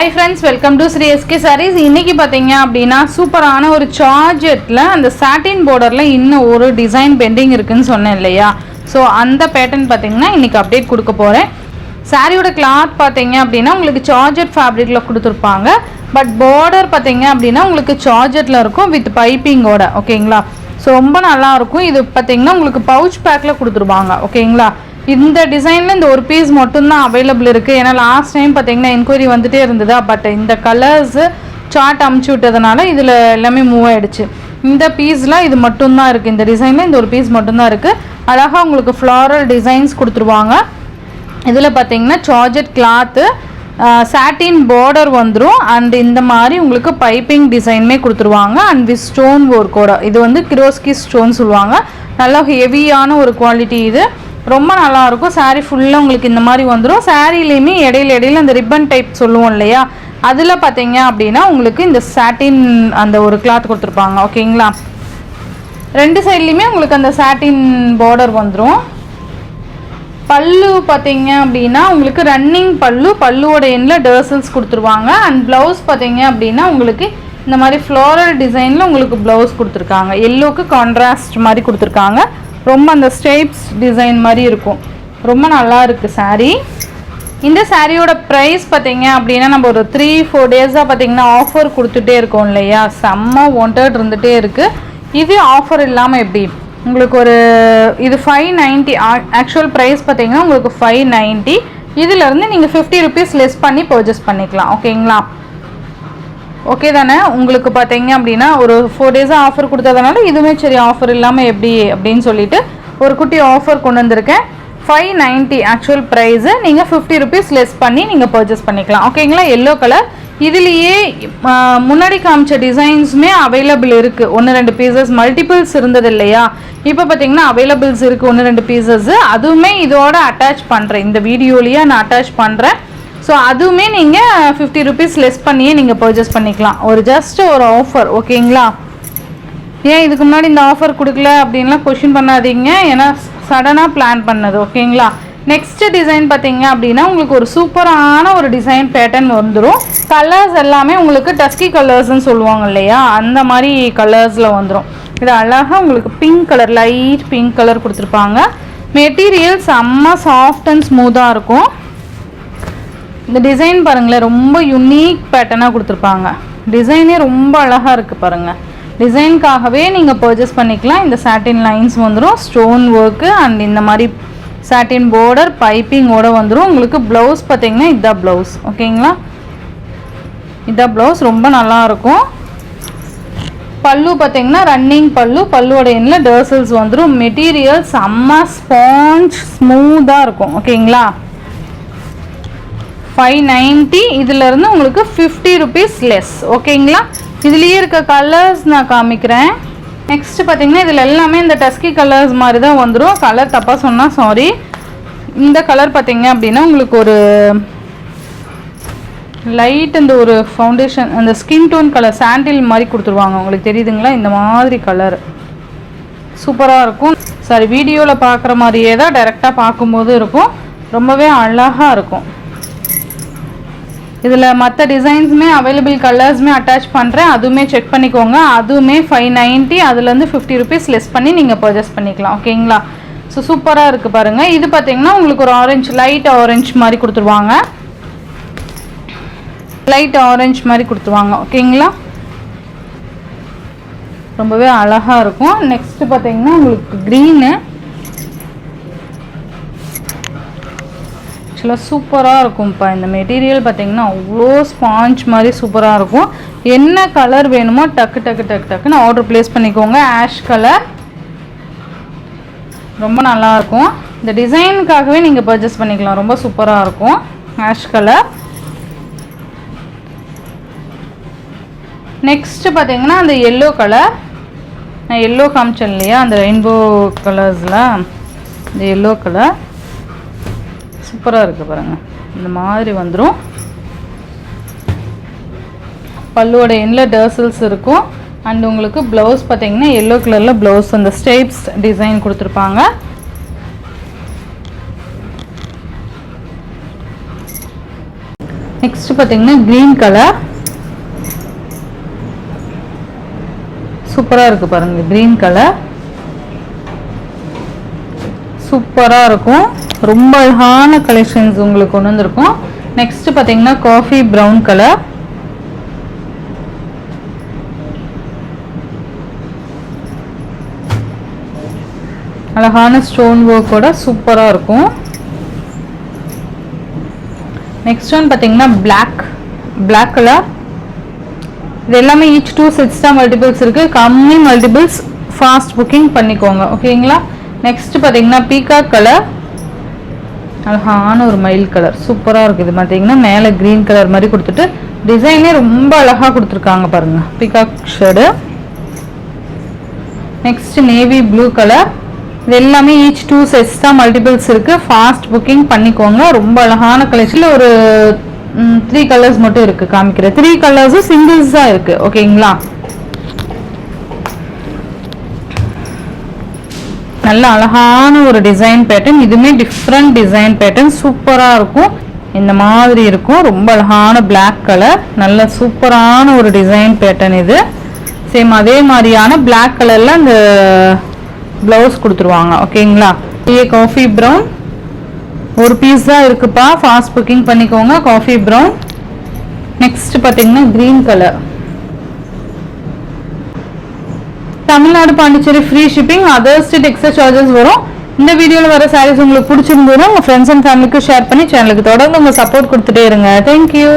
Hi friends, welcome to Sri SK Sarees. இன்னைக்கு பாத்தீங்க அப்படினா சூப்பரான ஒரு சார்ஜெட்ல அந்த சாட்டின் borderல இன்னும் ஒரு டிசைன் பெண்டிங் இருக்குன்னு சொன்னேன் இல்லையா. சோ அந்த பேட்டர்ன் பாத்தீங்கன்னா இன்னைக்கு அப்டேட் கொடுக்க போறேன். சாரியோட கிளாத் பாத்தீங்க அப்படினா உங்களுக்கு சார்ஜெட் ஃபேப்ரிக்ல கொடுத்திருப்பாங்க. பட் border பாத்தீங்க அப்படினா உங்களுக்கு சார்ஜெட்ல இருக்கும் வித் பைப்பிங்கோட. ஓகேங்களா. சோ ரொம்ப நல்லா இருக்கும். இது பாத்தீங்கன்னா உங்களுக்கு பவுச் பேக்ல கொடுத்துருவாங்க. ஓகேங்களா. இந்த டிசைன்ல இந்த ஒரு பீஸ் மட்டும் தான் அவேலபிள் இருக்கு. ஏன்னா லாஸ்ட் டைம் பாத்தீங்கன்னா என்கொயரி வந்துட்டே இருந்ததா. பட் இந்த கலர்ஸ் சார்ட் அமுச்சு விட்டதனால இதுல எல்லாமே மூவ் ஆயிடுச்சு. இந்த பீஸ்ல இது மட்டும் தான் இருக்கு. இந்த டிசைன்ல இந்த ஒரு பீஸ் மட்டும் தான் இருக்கு. அழகா உங்களுக்கு ஃப்ளாரல் டிசைன்ஸ் கொடுத்துருவாங்க. இதுல பாத்தீங்கன்னா சார்ஜெட் கிளாத் சாட்டின் பார்டர் வந்துரும். அண்ட் இந்த மாதிரி உங்களுக்கு பைப்பிங் டிசைனுமே கொடுத்துருவாங்க. அண்ட் வித் ஸ்டோன் ஒர்க்கோட இது வந்து கிரோஸ்கி ஸ்டோன் சொல்லுவாங்க. நல்லா ஹெவியான ஒரு குவாலிட்டி. இது ரொம்ப நல்லா இருக்கும். சாரி ஃபுல்லா உங்களுக்கு இந்த மாதிரி வந்துரும். சாரிலயுமே இடையில அந்த ரிப்பன் டைப் சொல்லுவோம் இல்லையா, அதுல பாத்தீங்க அப்படின்னா உங்களுக்கு இந்த சாட்டின் அந்த ஒரு கிளாத் கொடுத்துருப்பாங்க. ஓகேங்களா. ரெண்டு சைட்லயுமே உங்களுக்கு அந்த சாட்டின் பார்டர் வந்துரும். பல்லு பாத்தீங்க அப்படின்னா உங்களுக்கு ரன்னிங் பல்லுவோட எண்ட்ல டர்சல்ஸ் கொடுத்துருவாங்க. அண்ட் பிளவுஸ் பாத்தீங்க அப்படின்னா உங்களுக்கு இந்த மாதிரி ஃப்ளோரல் டிசைன்ல உங்களுக்கு பிளவுஸ் கொடுத்துருக்காங்க. எல்லோக்கு கான்ட்ராஸ்ட் மாதிரி கொடுத்துருக்காங்க. ரொம்ப அந்த ஸ்டெப்ஸ் டிசைன் மாதிரி இருக்கும். ரொம்ப நல்லா இருக்கு சாரி. இந்த சாரியோட ப்ரைஸ் பார்த்தீங்க அப்படின்னா நம்ம ஒரு 3-4 டேஸாக பார்த்தீங்கன்னா ஆஃபர் கொடுத்துட்டே இருக்கோம் இல்லையா. செம்ம வாண்டட் இருந்துகிட்டே இருக்கு. இது ஆஃபர் இல்லாமல் எப்படி உங்களுக்கு ஒரு இது 590 ஆக்சுவல் ப்ரைஸ் பார்த்தீங்கன்னா உங்களுக்கு 590. இதுலேருந்து நீங்கள் 50 rupees லெஸ் பண்ணி பர்ச்சேஸ் பண்ணிக்கலாம். ஓகேங்களா. ஓகே தானே. உங்களுக்கு பார்த்தீங்க அப்படின்னா ஒரு 4 டேஸாக ஆஃபர் கொடுத்ததுனால இதுவுமே சரி ஆஃபர் இல்லாமல் எப்படி அப்படின்னு சொல்லிட்டு ஒரு குட்டி ஆஃபர் கொண்டு வந்திருக்கேன். 590 ஆக்சுவல் ப்ரைஸு. நீங்கள் 50 rupees லெஸ் பண்ணி நீங்கள் பர்ச்சேஸ் பண்ணிக்கலாம். ஓகேங்களா. Yellow colour. இதுலேயே முன்னாடி காமிச்ச டிசைன்ஸுமே அவைலபிள் இருக்குது. 1-2 பீசஸ் மல்டிபிள்ஸ் இருந்தது இல்லையா. இப்போ பார்த்தீங்கன்னா அவைலபிள்ஸ் இருக்குது 1-2 பீசஸ். அதுவுமே இதோட அட்டாச் பண்ணுறேன். இந்த வீடியோலேயே நான் அட்டாச் பண்ணுறேன். ஸோ அதுவுமே நீங்கள் 50 rupees லெஸ் பண்ணியே நீங்கள் பர்ச்சேஸ் பண்ணிக்கலாம். ஒரு ஜஸ்ட் ஒரு ஆஃபர். ஓகேங்களா. ஏன் இதுக்கு முன்னாடி இந்த ஆஃபர் கொடுக்கல அப்படின்லாம் கொஷின் பண்ணாதீங்க. ஏன்னா சடனாக பிளான் பண்ணது. ஓகேங்களா. நெக்ஸ்ட் டிசைன் பார்த்தீங்க அப்படின்னா உங்களுக்கு ஒரு சூப்பரான ஒரு டிசைன் பேட்டர்ன் வந்துடும். கலர்ஸ் எல்லாமே உங்களுக்கு டஸ்கி கலர்ஸ்ன்னு சொல்லுவாங்க இல்லையா, அந்த மாதிரி கலர்ஸில் வந்துடும். இது அழகாக உங்களுக்கு pink colour, light pink colour கொடுத்துருப்பாங்க. மெட்டீரியல் செம்ம சாஃப்ட் அண்ட் ஸ்மூத்தாக இருக்கும். இந்த டிசைன் பாருங்களேன், ரொம்ப யூனிக் பேட்டர்னாக கொடுத்துருப்பாங்க. டிசைனே ரொம்ப அழகாக இருக்குது பாருங்கள். டிசைனுக்காகவே நீங்கள் பர்ச்சேஸ் பண்ணிக்கலாம். இந்த சாட்டின் லைன்ஸ் வந்துடும், ஸ்டோன் ஒர்க்கு அண்ட் இந்த மாதிரி சாட்டின் பார்டர் பைப்பிங்கோட வந்துடும். உங்களுக்கு ப்ளவுஸ் பார்த்தீங்கன்னா இதுதான் ப்ளவுஸ். ஓகேங்களா. இதுதான் ப்ளவுஸ். ரொம்ப நல்லாயிருக்கும். பல்லு பார்த்தீங்கன்னா ரன்னிங் பல்லுவோட எண்ணில் டர்சல்ஸ் வந்துடும். மெட்டீரியல் செம்ம ஸ்பாஞ்ச் ஸ்மூத்தாக இருக்கும். ஓகேங்களா. 590. இதிலிருந்து உங்களுக்கு 50 rupees லெஸ். ஓகேங்களா. இதுலேயே இருக்க கலர்ஸ் நான் காமிக்கிறேன். நெக்ஸ்ட் பார்த்தீங்கன்னா இதில் எல்லாமே இந்த டஸ்கி கலர்ஸ் மாதிரி தான் வந்துடும். கலர் தப்பாக சொன்னால் சாரி. இந்த கலர் பார்த்தீங்க அப்படின்னா உங்களுக்கு ஒரு லைட் இந்த ஒரு ஃபவுண்டேஷன் அந்த ஸ்கின் டோன் கலர் சாண்டில் மாதிரி கொடுத்துருவாங்க. உங்களுக்கு தெரியுதுங்களா. இந்த மாதிரி கலர் சூப்பராக இருக்கும். சாரி, வீடியோவில் பார்க்குற மாதிரியே தான் டைரெக்டாக பார்க்கும்போது இருக்கும். ரொம்பவே அழகாக இருக்கும். இதில் மற்ற டிசைன்ஸுமே அவைலபிள் கலர்ஸுமே அட்டாச் பண்ணுறேன். அதுவுமே செக் பண்ணிக்கோங்க. அதுவுமே 590. அதுலேருந்து 50 rupees லெஸ் பண்ணி நீங்கள் பர்ச்சேஸ் பண்ணிக்கலாம். ஓகேங்களா. ஸோ சூப்பராக இருக்குது பாருங்கள். இது பார்த்தீங்கன்னா உங்களுக்கு ஒரு ஆரஞ்சு, லைட் ஆரஞ்சு மாதிரி கொடுத்துருவாங்க. லைட் ஆரஞ்சு மாதிரி கொடுத்துருவாங்க. ஓகேங்களா. ரொம்பவே அழகாக இருக்கும். நெக்ஸ்ட் பார்த்தீங்கன்னா உங்களுக்கு க்ரீனு. ஆக்சுவலாக சூப்பராக இருக்கும்ப்பா. இந்த மெட்டீரியல் பார்த்தீங்கன்னா அவ்வளோ ஸ்பாஞ்ச் மாதிரி சூப்பராக இருக்கும். என்ன கலர் வேணுமோ டக்குன்னு ஆர்டர் ப்ளேஸ் பண்ணிக்கோங்க. ஆஷ் கலர் ரொம்ப நல்லாயிருக்கும். இந்த டிசைனுக்காகவே நீங்கள் பர்ச்சேஸ் பண்ணிக்கலாம். ரொம்ப சூப்பராக இருக்கும். Ash colour. நெக்ஸ்ட்டு பார்த்தீங்கன்னா அந்த எல்லோ கலர். நான் எல்லோ காமிச்சேன் இல்லையா, அந்த ரெயின்போ கலர்ஸில் இந்த எல்லோ கலர் சூப்பராக இருக்குது பாருங்கள். இந்த மாதிரி வந்துடும். பல்லுவோட எண்ணில் டர்சல்ஸ் இருக்கும். அண்ட் உங்களுக்கு ப்ளவுஸ் பார்த்தீங்கன்னா எல்லோ கலரில் ப்ளவுஸ் அந்த ஸ்டெப்ஸ் டிசைன் கொடுத்துருப்பாங்க. நெக்ஸ்ட் பார்த்தீங்கன்னா க்ரீன் கலர் சூப்பராக இருக்குது பாருங்கள். க்ரீன் கலர் சூப்பராக இருக்கும். ரொம்ப அழகான கலெக்ஷன்ஸ் உங்களுக்கு கொண்டு வந்திருக்கும். நெக்ஸ்ட் பார்த்தீங்கன்னா காஃபி ப்ரௌன் கலர் அழகான ஸ்டோன் ஒர்க்கோட சூப்பராக இருக்கும். நெக்ஸ்ட் ஒன் பார்த்தீங்கன்னா பிளாக் கலர். இது எல்லாமே ஈச் 2 செட்ஸ் தான் மல்டிபிள்ஸ் இருக்குது. கம்மி மல்டிபிள்ஸ் ஃபாஸ்ட் புக்கிங் பண்ணிக்கோங்க. ஓகேங்களா. நெக்ஸ்ட் பார்த்தீங்கன்னா பீகாக் கலர் அழகான ஒரு மயில் கலர் சூப்பராக இருக்குது. இது பார்த்தீங்கன்னா மேலே க்ரீன் கலர் மாதிரி கொடுத்துட்டு டிசைனே ரொம்ப அழகாக கொடுத்துருக்காங்க பாருங்கள். Peacock shade. Next navy blue colour. இது எல்லாமே ஈச் 2 செட்ஸ் தான் மல்டிபிள்ஸ் இருக்குது. ஃபாஸ்ட் புக்கிங் பண்ணிக்கோங்க. ரொம்ப அழகான கலெக்ஷனில் ஒரு 3 கலர்ஸ் மட்டும் இருக்குது காமிக்கிறேன். 3 கலர்ஸும் சிங்கிள்ஸ் தான் இருக்குது. ஓகேங்களா. நல்ல அழகான ஒரு டிசைன் பேட்டர்ன். இதுவுமே டிஃப்ரெண்ட் டிசைன் பேட்டர்ன் சூப்பராக இருக்கும். இந்த மாதிரி இருக்கும். ரொம்ப அழகான பிளாக் கலர் நல்ல சூப்பரான ஒரு டிசைன் பேட்டர்ன். இது சேம் அதே மாதிரியான பிளாக் கலரில் அந்த ப்ளவுஸ் கொடுத்துருவாங்க. ஓகேங்களா. காஃபி ப்ரௌன் ஒரு பீஸ் தான் இருக்குப்பா. ஃபாஸ்ட் புக்கிங் பண்ணிக்கோங்க. Coffee brown. நெக்ஸ்ட் பார்த்தீங்கன்னா green colour. Tamil Nadu Pondicherry free shipping. Other state extra charges வரும். இந்த வீடியோவில் வர சாரீஸ் உங்களுக்கு பிடிச்சிருந்ததுன்னா உங்கள் ஃப்ரெண்ட்ஸ் அண்ட் ஃபேமிலிக்கு ஷேர் பண்ணி சேனலுக்கு தொடர்ந்து உங்கள் சப்போர்ட் கொடுத்துட்டே இருங்க. தேங்க்யூ.